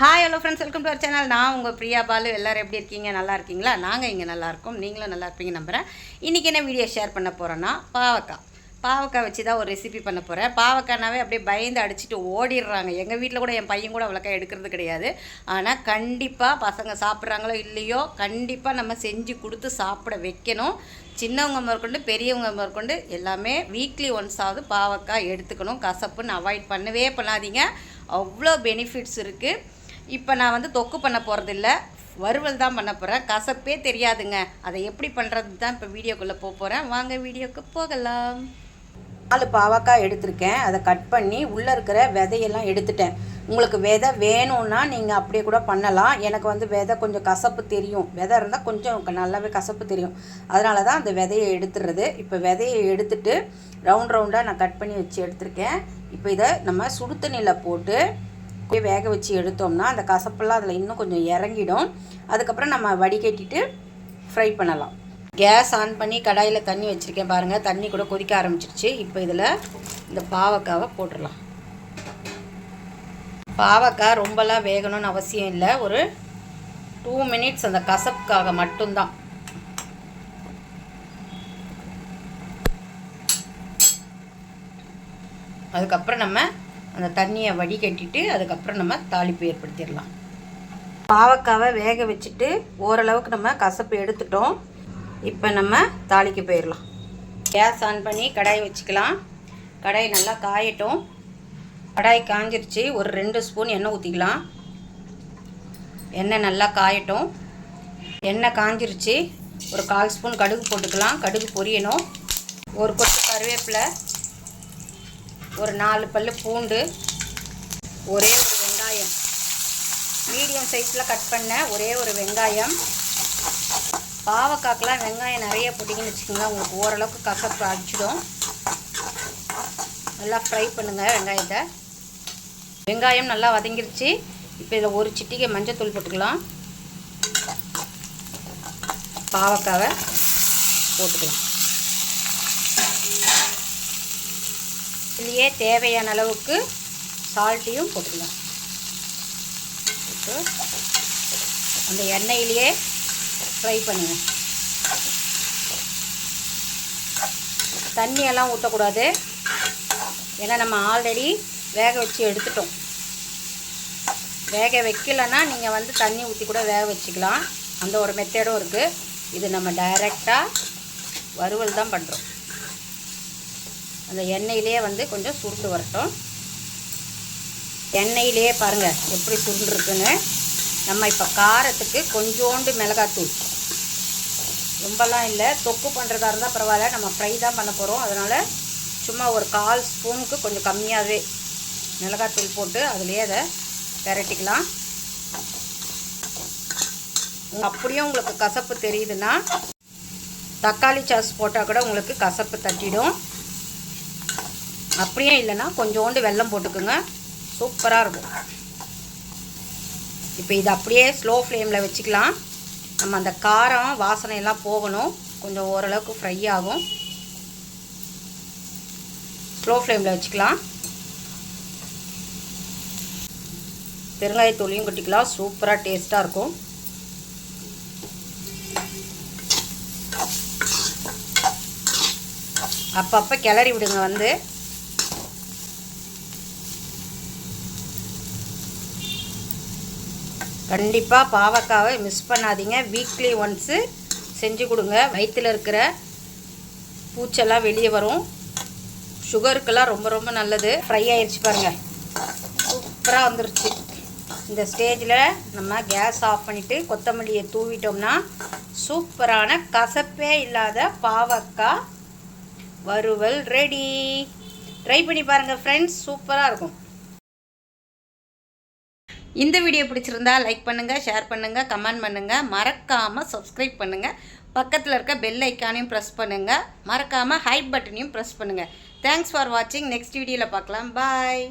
Hi hello friends, welcome to our channel. நான் உங்கள் பிரியா பாலு. எல்லோரும் எப்படி இருக்கீங்க? நல்லா இருக்கீங்களா? நாங்கள் இங்கே நல்லாயிருக்கோம், நீங்களும் நல்லா இருப்பீங்க நம்புகிறேன். இன்றைக்கி என்ன வீடியோ ஷேர் பண்ண போகிறோன்னா, பாவக்காய் வச்சு தான் ஒரு ரெசிபி பண்ண போகிறேன். பாவக்காய்னாவே அப்படியே பயந்து அடிச்சுட்டு ஓடிடுறாங்க. எங்கள் வீட்டில் கூட என் பையன் கூட அவ்வளோக்கா எடுக்கிறது கிடையாது. ஆனால் கண்டிப்பாக பசங்க சாப்பிட்றாங்களோ இல்லையோ, கண்டிப்பாக நம்ம செஞ்சு கொடுத்து சாப்பிட வைக்கணும். சின்னவங்க முதற்கொண்டு பெரியவங்க முதற்கொண்டு எல்லாமே வீக்லி ஒன்ஸாவது பாவக்காய் எடுத்துக்கணும். கசப்புன்னு அவாய்ட் பண்ணவே பண்ணாதீங்க. அவ்வளோ பெனிஃபிட்ஸ் இருக்குது. இப்போ நான் தொக்கு பண்ண போகிறதில்ல, வறுவல் தான் பண்ண போகிறேன். கசப்பே தெரியாதுங்க. அதை எப்படி பண்ணுறது தான் இப்போ வீடியோக்குள்ளே போகிறேன். வாங்க வீடியோக்கு போகலாம். 4 பாவக்காய் எடுத்திருக்கேன். அதை கட் பண்ணி உள்ளே இருக்கிற விதையெல்லாம் எடுத்துட்டேன். உங்களுக்கு விதை வேணும்னா நீங்கள் அப்படியே கூட பண்ணலாம். எனக்கு விதை கொஞ்சம் கசப்பு தெரியும். விதை இருந்தால் கொஞ்சம் நல்லாவே கசப்பு தெரியும். அதனால தான் அந்த விதையை எடுத்துடுறது. இப்போ விதையை எடுத்துட்டு ரவுண்டாக நான் கட் பண்ணி வச்சு எடுத்திருக்கேன். இப்போ இதை நம்ம சுடு தண்ணியில் போட்டு வேக வச்சு எடுத்தோம்னா அந்த கசப்பெல்லாம் அதில் இன்னும் கொஞ்சம் இறங்கிடும். அதுக்கப்புறம் நம்ம வடிகட்டிட்டு ஃப்ரை பண்ணலாம். கேஸ் ஆன் பண்ணி கடாயில் தண்ணி வச்சுருக்கேன் பாருங்கள். தண்ணி கூட கொதிக்க ஆரம்பிச்சிருச்சு. இப்போ இதில் இந்த பாவக்காவை போட்டுடலாம். பாவக்காய் ரொம்பலாம் வேகணும்னு அவசியம் இல்லை. ஒரு 2 மினிட்ஸ் அந்த கசப்புக்காக மட்டும்தான். அதுக்கப்புறம் நம்ம அந்த தண்ணியை வடிகட்டிட்டு அதுக்கப்புறம் நம்ம தாளிப்பு ஏற்படுத்திடலாம். பாவக்காவை வேக வச்சுட்டு ஓரளவுக்கு நம்ம கசப்பு எடுத்துட்டோம். இப்போ நம்ம தாளிக்க போயிடலாம். கேஸ் ஆன் பண்ணி கடாய் வச்சுக்கலாம். கடாய் நல்லா காயட்டும். கடாய் காஞ்சிருச்சு. ஒரு 2 ஸ்பூன் எண்ணெய் ஊற்றிக்கலாம். எண்ணெய் நல்லா காயட்டும். எண்ணெய் காஞ்சிருச்சு. ஒரு 1/4 ஸ்பூன் கடுகு போட்டுக்கலாம். கடுகு பொரியணும். ஒரு கொத்து கருவேப்பிலை, ஒரு 4 பல்லு பூண்டு, ஒரே ஒரு வெங்காயம், மீடியம் சைஸில் கட் பண்ண ஒரே ஒரு வெங்காயம். பாவக்காய்க்கெலாம் வெங்காயம் நிறைய போட்டிங்கன்னு வச்சுக்கோங்க, உங்களுக்கு ஓரளவுக்கு கசப்பு அடிச்சிடும். நல்லா ஃப்ரை பண்ணுங்கள் வெங்காயத்தை. வெங்காயம் நல்லா வதங்கிருச்சு. இப்போ இதில் ஒரு சிட்டிகை மஞ்சத்தூள் போட்டுக்கலாம். பாவக்காவை போட்டுக்கலாம். இதுலேயே தேவையான அளவுக்கு சால்ட்டையும் போட்டுக்கலாம். அந்த எண்ணெயிலேயே ஃப்ரை பண்ணுங்கள். தண்ணியெல்லாம் ஊற்றக்கூடாது. ஏன்னா நம்ம ஆல்ரெடி வேக வச்சு எடுத்துட்டோம். வேக வைக்கலைன்னா நீங்கள் தண்ணி ஊற்றி கூட வேக வச்சுக்கலாம். அந்த ஒரு மெத்தடும் இருக்குது. இது நம்ம டைரெக்டாக வறுவல் தான் பண்ணுறோம். அந்த எண்ணெயிலே கொஞ்சம் சுருண்டு வரட்டும். எண்ணெயிலே பாருங்கள் எப்படி சுருண்டுருக்குன்னு. நம்ம இப்போ காரத்துக்கு கொஞ்சோண்டு மிளகாத்தூள், ரொம்பலாம் இல்லை. தொக்கு பண்ணுறதா இருந்தால் பரவாயில்ல, நம்ம ஃப்ரை தான் பண்ண போகிறோம். அதனால் சும்மா ஒரு 1/4 ஸ்பூனுக்கு கொஞ்சம் கம்மியாகவே மிளகாத்தூள் போட்டு அதுலேயே அதை பெரட்டிக்கலாம். அப்படியும் உங்களுக்கு கசப்பு தெரியுதுன்னா தக்காளி சாஸ் போட்டால் கூட உங்களுக்கு கசப்பு தட்டிடும். அப்படியே இல்லைன்னா கொஞ்சோண்டு வெல்லம் போட்டுக்குங்க, சூப்பராக இருக்கும். இப்போ இது அப்படியே ஸ்லோ ஃப்ளேமில் வச்சுக்கலாம். நம்ம அந்த காரம் வாசனையெல்லாம் போகணும். கொஞ்சம் ஓரளவுக்கு ஃப்ரை ஆகும். ஸ்லோ ஃப்ளேமில் வச்சுக்கலாம். பெருங்காயத்தூளையும் கொட்டிக்கலாம். சூப்பராக டேஸ்ட்டாக இருக்கும். அப்பப்போ கிளறி விடுங்க. கண்டிப்பாக பாவக்காவை மிஸ் பண்ணாதீங்க. வீக்லி ஒன்ஸு செஞ்சு கொடுங்க. வயிற்றில் இருக்கிற பூச்செல்லாம் வெளியே வரும். சுகருக்கெல்லாம் ரொம்ப ரொம்ப நல்லது. ஃப்ரை ஆயிடுச்சு பாருங்கள், சூப்பராக வந்துருச்சு. இந்த ஸ்டேஜில் நம்ம கேஸ் ஆஃப் பண்ணிவிட்டு கொத்தமல்லியை தூவிட்டோம்னா சூப்பரான கசப்பே இல்லாத பாவக்காய் வறுவல் ரெடி. ட்ரை பண்ணி பாருங்கள் ஃப்ரெண்ட்ஸ், சூப்பராக இருக்கும். இந்த வீடியோ பிடிச்சிருந்தா லைக் பண்ணுங்கள், ஷேர் பண்ணுங்கள், கமெண்ட் பண்ணுங்கள். மறக்காமல் சப்ஸ்கிரைப் பண்ணுங்கள். பக்கத்தில் இருக்க பெல் ஐக்கானையும் ப்ரெஸ் பண்ணுங்கள். மறக்காமல் ஹைப் பட்டனையும் ப்ரெஸ் பண்ணுங்கள். தேங்க்ஸ் ஃபார் வாட்சிங். நெக்ஸ்ட் வீடியோவில் பார்க்கலாம். பாய்.